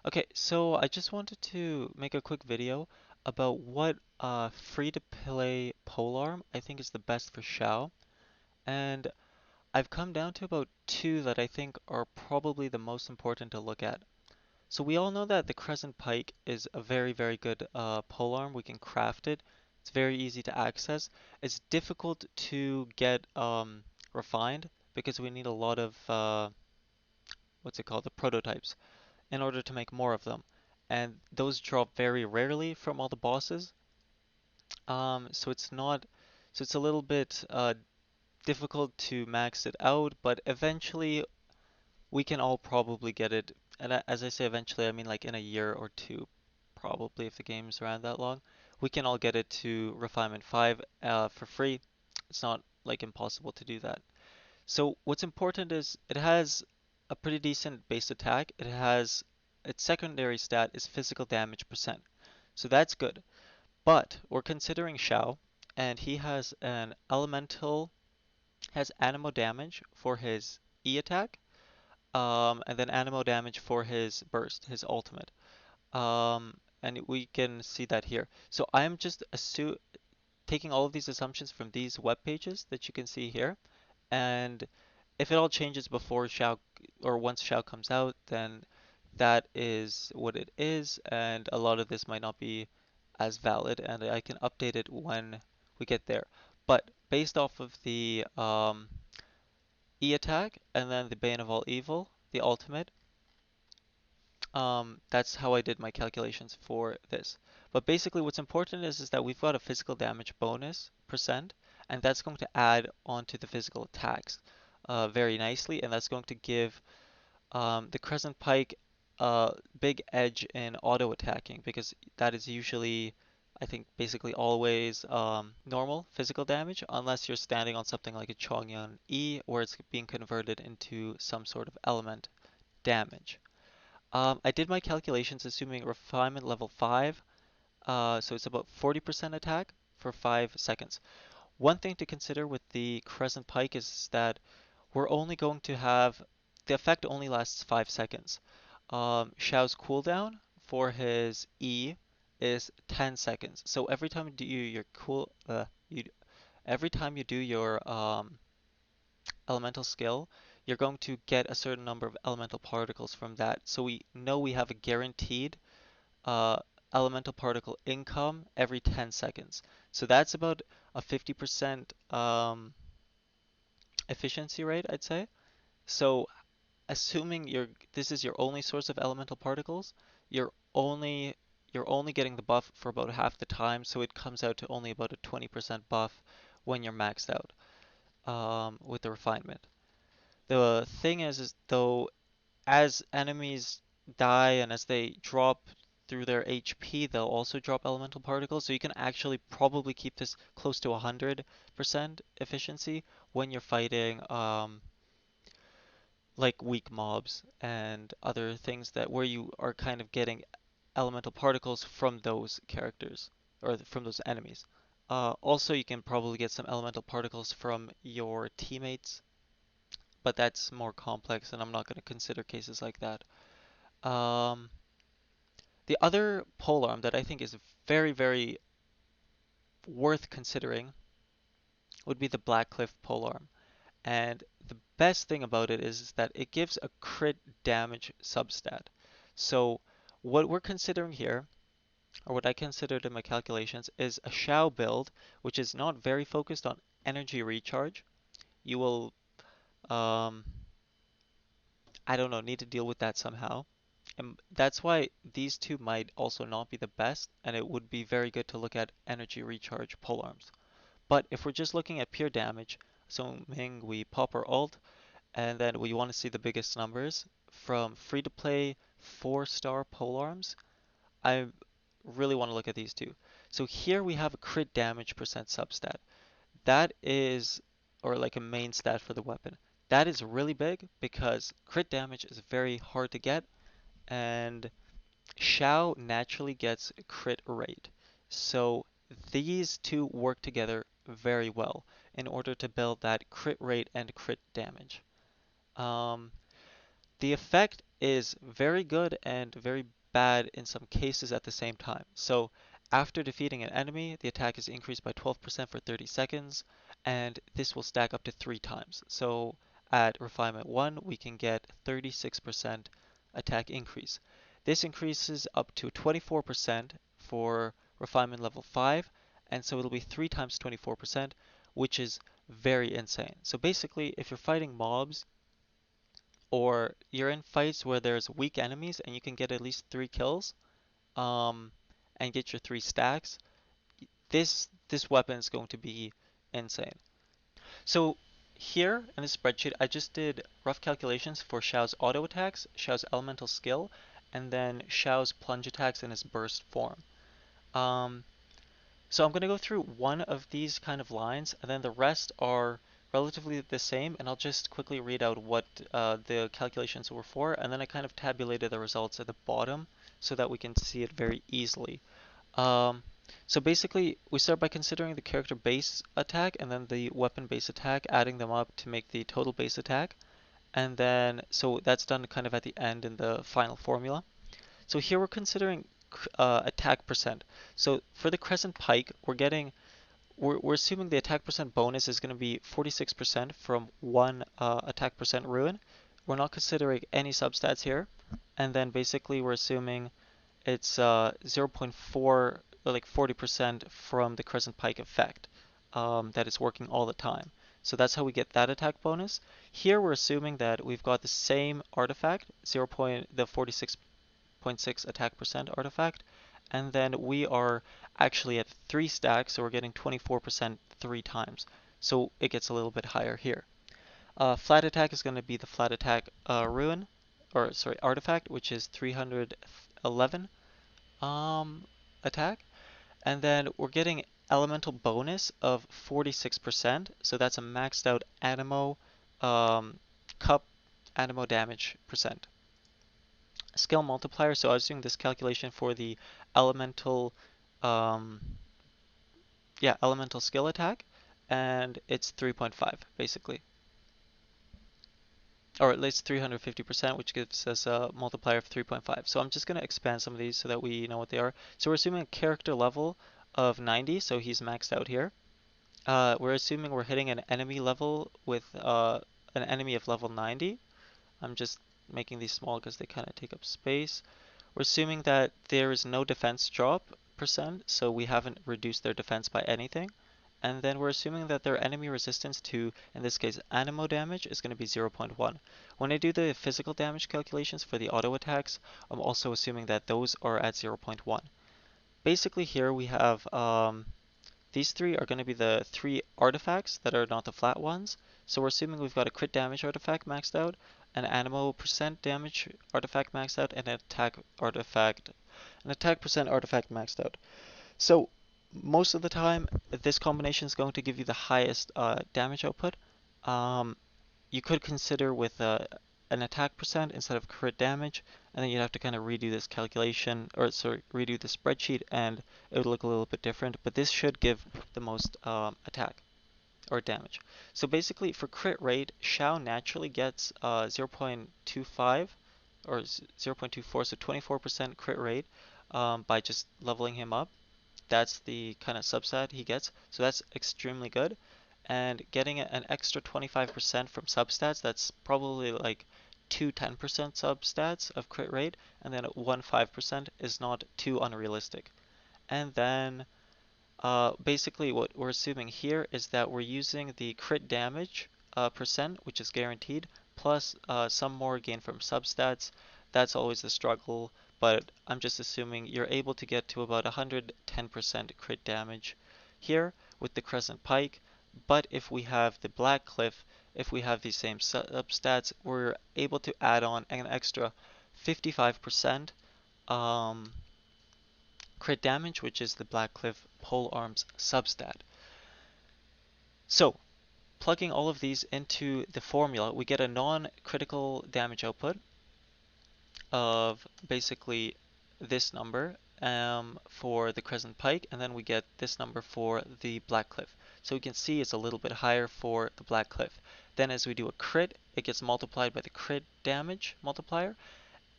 Okay, so I just wanted to make a quick video about what free-to-play polearm I think is the best for Xiao, and I've come down to about two that I think are probably the most important to look at. So we all know that the Crescent Pike is a very, very good polearm. We can craft it. It's very easy to access. It's difficult to get refined because we need a lot of what's it called, the prototypes in order to make more of them. And those drop very rarely from all the bosses. So it's not, so it's a little bit difficult to max it out, but eventually we can all probably get it. And as I say eventually, I mean like in a year or two, probably if the game's around that long. We can all get it to Refinement 5 for free. It's not like impossible to do that. So what's important is it has a pretty decent base attack. It has its secondary stat is physical damage percent. So that's good. But we're considering Xiao, and he has an elemental, has animo damage for his E attack, and then animo damage for his burst, his ultimate. And we can see that here. So I'm just taking all of these assumptions from these web pages that you can see here, and if it all changes before Xiao or once Xiao comes out, then that is what it is, and a lot of this might not be as valid, and I can update it when we get there. But based off of the E attack and then the Bane of all evil, the ultimate, that's how I did my calculations for this. But basically what's important is that we've got a physical damage bonus percent, and that's going to add onto the physical attacks very nicely, and that's going to give the Crescent Pike a big edge in auto attacking because that is usually, I think, basically always normal physical damage unless you're standing on something like a Chongyun E where it's being converted into some sort of element damage. I did my calculations assuming refinement level 5, so it's about 40% attack for 5 seconds. One thing to consider with the Crescent Pike is that we're only going to have the effect only lasts 5 seconds. Xiao's cooldown for his E is 10 seconds. So every time you do your every time you do your elemental skill, you're going to get a certain number of elemental particles from that. So we know we have a guaranteed uh, elemental particle income every 10 seconds. So that's about a 50% efficiency rate, I'd say. So assuming this is your only source of elemental particles, you're only you're only getting the buff for about half the time, so it comes out to only about a 20% buff when you're maxed out with the refinement. The thing is though, as enemies die and as they drop through their HP, they'll also drop elemental particles, so you can actually probably keep this close to 100% efficiency when you're fighting like weak mobs and other things that where you are kind of getting elemental particles from those characters or from those enemies. Also, you can probably get some elemental particles from your teammates, but that's more complex, and I'm not going to consider cases like that. Um, the other polearm that I think is very, very worth considering would be the Blackcliff polearm. And the best thing about it is that it gives a crit damage substat. So what we're considering here, or what I considered in my calculations, is a Xiao build, which is not very focused on energy recharge. You will, um, I don't know, need to deal with that somehow. And that's why these two might also not be the best, and it would be very good to look at energy recharge polearms. But if we're just looking at pure damage, assuming we pop our ult, and then we want to see the biggest numbers from free-to-play 4-star polearms, I really want to look at these two. So here we have a crit damage percent substat. That is, or like a main stat for the weapon. That is really big because crit damage is very hard to get, and Xiao naturally gets crit rate. So these two work together very well in order to build that crit rate and crit damage. Um, the effect is very good and very bad in some cases at the same time. So after defeating an enemy, the attack is increased by 12% for 30 seconds, and this will stack up to 3 times. So at Refinement 1, we can get 36% attack increase. This increases up to 24% for Refinement level 5, and so it'll be 3 times 24%, which is very insane. So basically, if you're fighting mobs, or you're in fights where there's weak enemies and you can get at least 3 kills, um, and get your 3 stacks, this weapon is going to be insane. So here in this spreadsheet, I just did rough calculations for Xiao's auto attacks, Xiao's elemental skill, and then Xiao's plunge attacks in his burst form. Um, So I'm going to go through one of these kind of lines, and then the rest are relatively the same, and I'll just quickly read out what the calculations were for, and then I kind of tabulated the results at the bottom so that we can see it very easily. Um, so basically, we start by considering the character base attack and then the weapon base attack, adding them up to make the total base attack, and then so that's done kind of at the end in the final formula. So here we're considering attack percent. So for the Crescent Pike, we're assuming the attack percent bonus is going to be 46% from one attack percent ruin. We're not considering any substats here, and then basically we're assuming it's 0 0.4, like 40% from the Crescent Pike effect that is working all the time. So that's how we get that attack bonus. Here we're assuming that we've got the same artifact, the 46.6 attack percent artifact, and then we are actually at 3 stacks, so we're getting 24% 3 times. So it gets a little bit higher here. Flat attack is going to be the flat attack ruin, or sorry, artifact, which is 311 attack, and then we're getting elemental bonus of 46%, so that's a maxed out anemo cup anemo damage percent. Skill multiplier, so I was doing this calculation for the elemental, um, yeah, elemental skill attack, and it's 3.5 basically, or at least 350%, which gives us a multiplier of 3.5. So I'm just going to expand some of these so that we know what they are. So we're assuming a character level of 90, so he's maxed out here. We're assuming we're hitting an enemy level with an enemy of level 90. I'm just making these small because they kind of take up space. We're assuming that there is no defense drop percent, so we haven't reduced their defense by anything. And then we're assuming that their enemy resistance to, in this case, anemo damage is going to be 0.1. When I do the physical damage calculations for the auto attacks, I'm also assuming that those are at 0.1. Basically here we have these three are going to be the 3 artifacts that are not the flat ones. So we're assuming we've got a crit damage artifact maxed out, an anemo percent damage artifact maxed out, and an attack percent artifact maxed out. So most of the time, this combination is going to give you the highest damage output. Um, you could consider with an attack percent instead of crit damage, and then you'd have to kind of redo this calculation, or sorry, redo the spreadsheet, and it would look a little bit different. But this should give the most attack or damage. So basically, for crit rate, Xiao naturally gets 0.25 or 0.24, so 24% crit rate by just leveling him up. That's the kind of substat he gets. So that's extremely good. And getting an extra 25% from substats, that's probably like 2 10% substats of crit rate, and then 1 5% is not too unrealistic. And then basically what we're assuming here is that we're using the crit damage percent, which is guaranteed, plus some more gain from substats. That's always a struggle, but I'm just assuming you're able to get to about 110% crit damage here with the Crescent Pike. But if we have the Blackcliff, if we have these same substats, we're able to add on an extra 55% crit damage, which is the Blackcliff polearms substat. So, plugging all of these into the formula, we get a non-critical damage output of basically this number for the Crescent Pike, and then we get this number for the Blackcliff. So we can see it's a little bit higher for the Blackcliff. Then as we do a crit, it gets multiplied by the crit damage multiplier,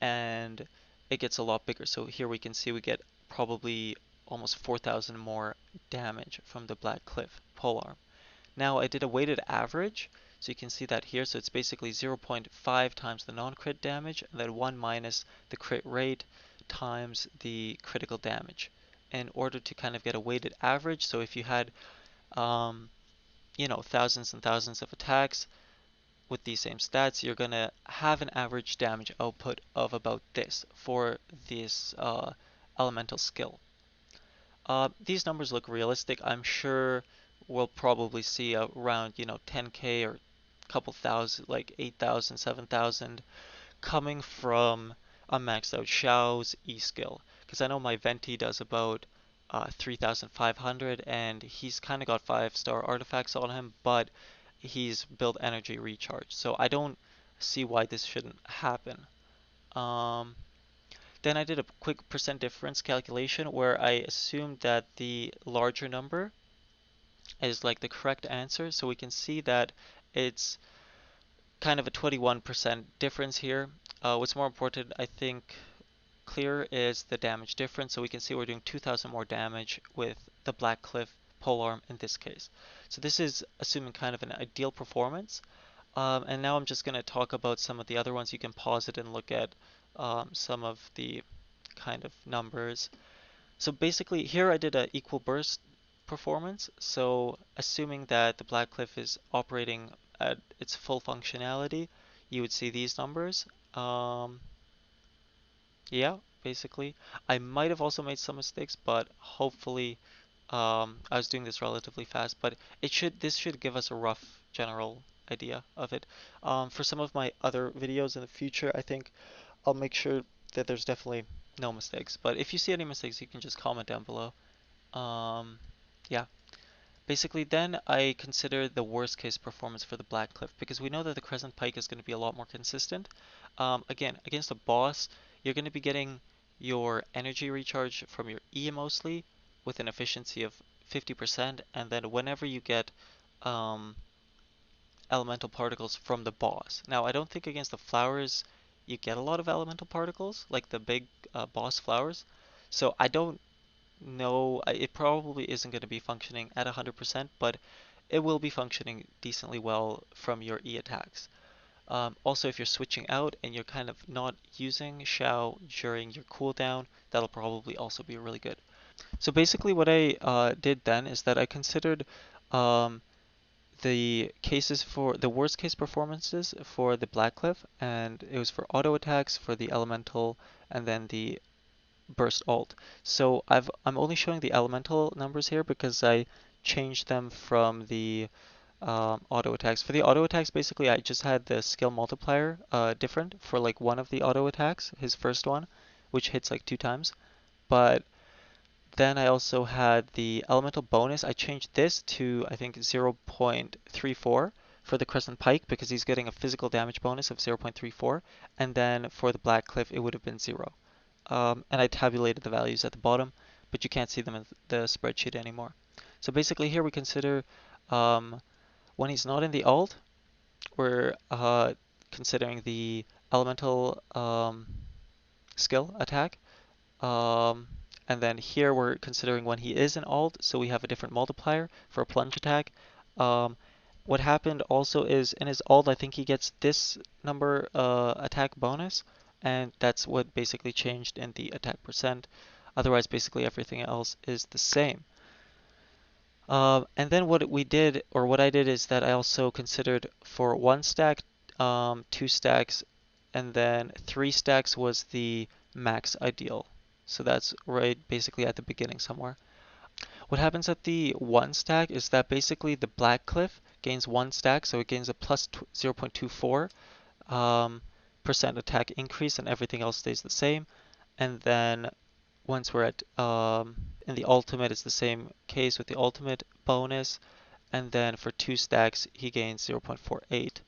and it gets a lot bigger. So here we can see we get probably almost 4,000 more damage from the Blackcliff polearm. Now I did a weighted average, so you can see that here. So it's basically 0.5 times the non-crit damage, and then 1 minus the crit rate times the critical damage in order to kind of get a weighted average. So if you had, um, thousands and thousands of attacks with these same stats, you're going to have an average damage output of about this for this elemental skill. These numbers look realistic. I'm sure we'll probably see around, 10k or a couple thousand, like 8,000, 7,000 coming from a maxed out Xiao's E skill. Because I know my Venti does about 3,500 and he's kind of got 5-star artifacts on him, but he's built energy recharge. So I don't see why this shouldn't happen. Um, then I did a quick percent difference calculation where I assumed that the larger number is like the correct answer. So we can see that it's kind of a 21% difference here. What's more important, I think, clear is the damage difference. So we can see we're doing 2,000 more damage with the Blackcliff polearm in this case. So this is assuming kind of an ideal performance. And now I'm just going to talk about some of the other ones. You can pause it and look at some of the kind of numbers. So basically here I did a equal burst performance. So assuming that the Blackcliff is operating at its full functionality, you would see these numbers. Um, yeah, basically. I might have also made some mistakes, but hopefully I was doing this relatively fast, but this should give us a rough general idea of it. For some of my other videos in the future, I think I'll make sure that there's definitely no mistakes. But if you see any mistakes, you can just comment down below. Um, yeah. Basically, then I consider the worst case performance for the Blackcliff because we know that the Crescent Pike is going to be a lot more consistent. Again, against a boss, you're going to be getting your energy recharge from your E mostly with an efficiency of 50%, and then whenever you get um, elemental particles from the boss. Now, I don't think against the flowers you get a lot of elemental particles, like the big boss flowers. So I don't know, it probably isn't going to be functioning at 100%, but it will be functioning decently well from your E attacks. Also, if you're switching out and you're kind of not using Xiao during your cooldown, that'll probably also be really good. So basically what I did then is that I considered um, the cases for the worst case performances for the Blackcliff, and it was for auto attacks, for the elemental, and then the burst alt. So I'm only showing the elemental numbers here because I changed them from the auto attacks. For the auto attacks, basically I just had the skill multiplier different for like one of the auto attacks, his first one, which hits like 2 times. But then I also had the elemental bonus. I changed this to I think 0.34 for the Crescent Pike because he's getting a physical damage bonus of 0.34, and then for the Blackcliff it would have been 0. And I tabulated the values at the bottom, but you can't see them in the spreadsheet anymore. So basically here we consider um, when he's not in the alt, we're considering the elemental skill attack. Um, and then here we're considering when he is in alt, so we have a different multiplier for a plunge attack. Um, what happened also is in his alt, I think he gets this number attack bonus, and that's what basically changed in the attack percent. Otherwise, basically everything else is the same. And then what we did, or what I did, is that I also considered for 1 stack, 2 stacks, and then 3 stacks was the max ideal. So that's right basically at the beginning somewhere. What happens at the 1 stack is that basically the Blackcliff gains 1 stack, so it gains a plus 0.24 percent attack increase, and everything else stays the same. And then once we're at in the ultimate, it's the same case with the ultimate bonus. And then for 2 stacks, he gains 0.48.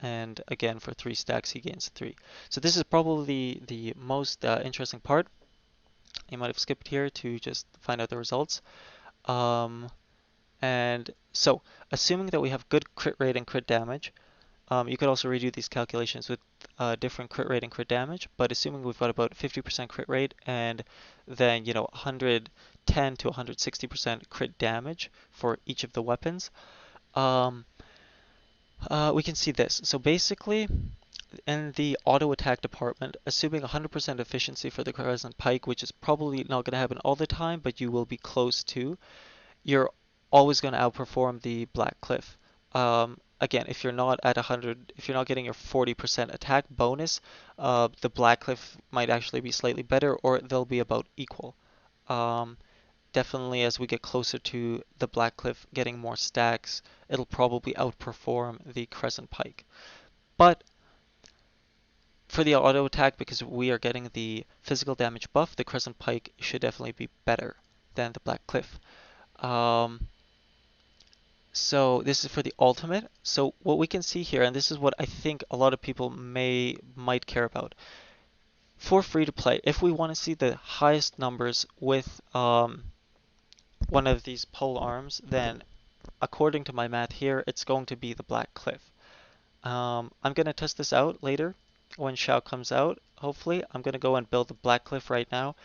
And again, for 3 stacks, he gains 3. So this is probably the most interesting part. You might have skipped here to just find out the results. Um, and so, assuming that we have good crit rate and crit damage, you could also redo these calculations with different crit rate and crit damage, but assuming we've got about 50% crit rate and then, 110 to 160% crit damage for each of the weapons, um, we can see this. So basically, in the auto attack department, assuming 100% efficiency for the Crescent Pike, which is probably not going to happen all the time, but you will be close to, you're always going to outperform the Blackcliff. Again, if you're not at 100, if you're not getting your 40% attack bonus, the Blackcliff might actually be slightly better, or they'll be about equal. Um, Definitely, as we get closer to the Blackcliff getting more stacks, it'll probably outperform the Crescent Pike. But for the auto attack, because we are getting the physical damage buff, the Crescent Pike should definitely be better than the Blackcliff. Um, So this is for the ultimate. So what we can see here, and this is what I think a lot of people might care about. For free to play, if we want to see the highest numbers with one of these pole arms, then according to my math here, it's going to be the Blackcliff. I'm going to test this out later when Xiao comes out. Hopefully, I'm going to go and build the Blackcliff right now.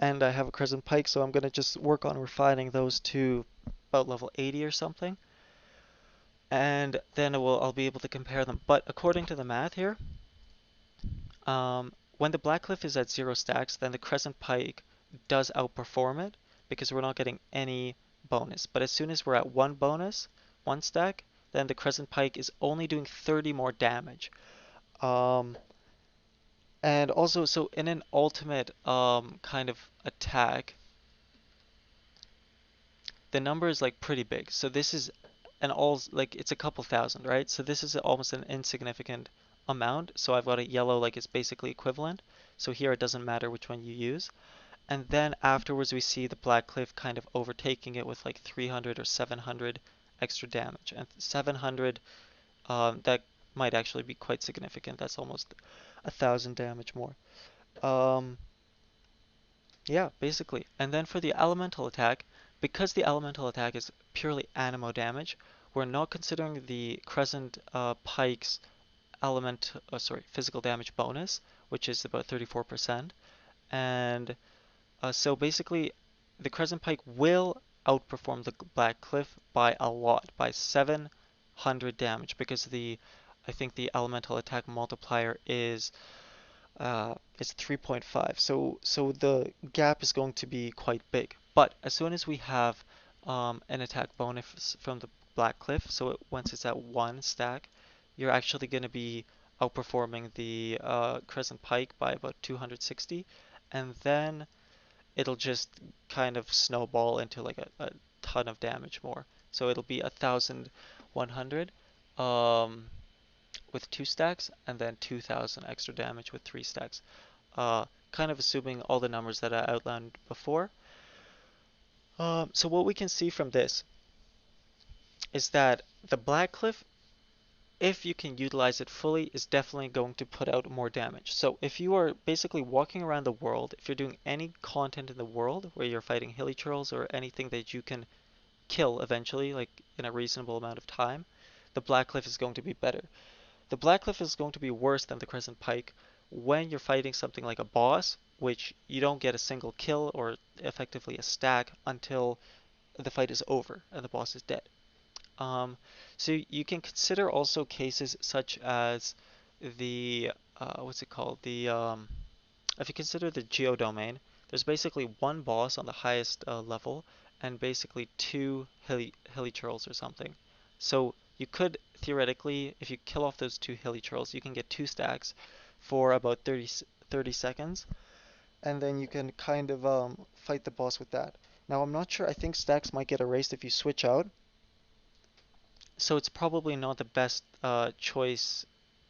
And I have a Crescent Pike, so I'm going to just work on refining those to about level 80 or something. And then I'll be able to compare them. But according to the math here, when the Blackcliff is at 0 stacks, then the Crescent Pike does outperform it because we're not getting any bonus. But as soon as we're at 1 bonus, 1 stack, then the Crescent Pike is only doing 30 more damage. Um, and also, so in an ultimate kind of attack, the number is like pretty big. So this is an all like it's a couple thousand, right? So this is almost an insignificant amount. So I've got a yellow like it's basically equivalent. So here it doesn't matter which one you use. And then afterwards we see the Blackcliff kind of overtaking it with like 300 or 700 extra damage. And 700, that might actually be quite significant. That's almost 1,000 damage more. Um, Yeah, basically. And then for the elemental attack, because the elemental attack is purely animo damage, we're not considering the Crescent Pike's physical damage bonus, which is about 34%. And so basically, the Crescent Pike will outperform the Blackcliff by a lot, by 700 damage, because I think the elemental attack multiplier is 3.5. So the gap is going to be quite big. But as soon as we have an attack bonus from the Blackcliff, so once it's at 1 stack, you're actually going to be outperforming the Crescent Pike by about 260, and then it'll just kind of snowball into like a ton of damage more. So it'll be 1,100. With 2 stacks, and then 2,000 extra damage with 3 stacks. Kind of assuming all the numbers that I outlined before. So what we can see from this is that the Blackcliff, if you can utilize it fully, is definitely going to put out more damage. So if you are basically walking around the world, if you're doing any content in the world where you're fighting hilichurls or anything that you can kill eventually, like in a reasonable amount of time, the Blackcliff is going to be better. The Blackcliff is going to be worse than the Crescent Pike when you're fighting something like a boss, which you don't get a single kill or effectively a stack until the fight is over and the boss is dead. Um, so you can consider also cases such as the what's it called? If you consider the geodomain, there's basically one boss on the highest level and basically two hilichurls or something. So you could theoretically, if you kill off those two hilichurls, you can get 2 stacks for about 30 seconds, and then you can kind of fight the boss with that. Now I'm not sure, I think stacks might get erased if you switch out, so it's probably not the best choice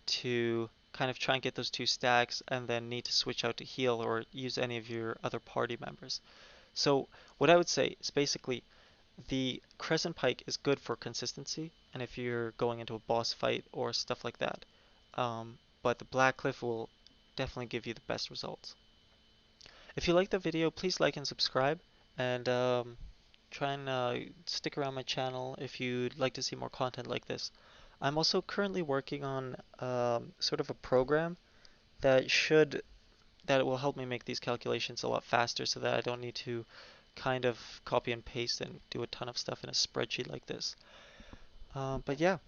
to kind of try and get those 2 stacks and then need to switch out to heal or use any of your other party members. So what I would say is basically the Crescent Pike is good for consistency and if you're going into a boss fight or stuff like that. But the Blackcliff will definitely give you the best results. If you like the video, please like and subscribe, and try and stick around my channel if you'd like to see more content like this. I'm also currently working on sort of a program that should that will help me make these calculations a lot faster so that I don't need to kind of copy and paste and do a ton of stuff in a spreadsheet like this. But yeah,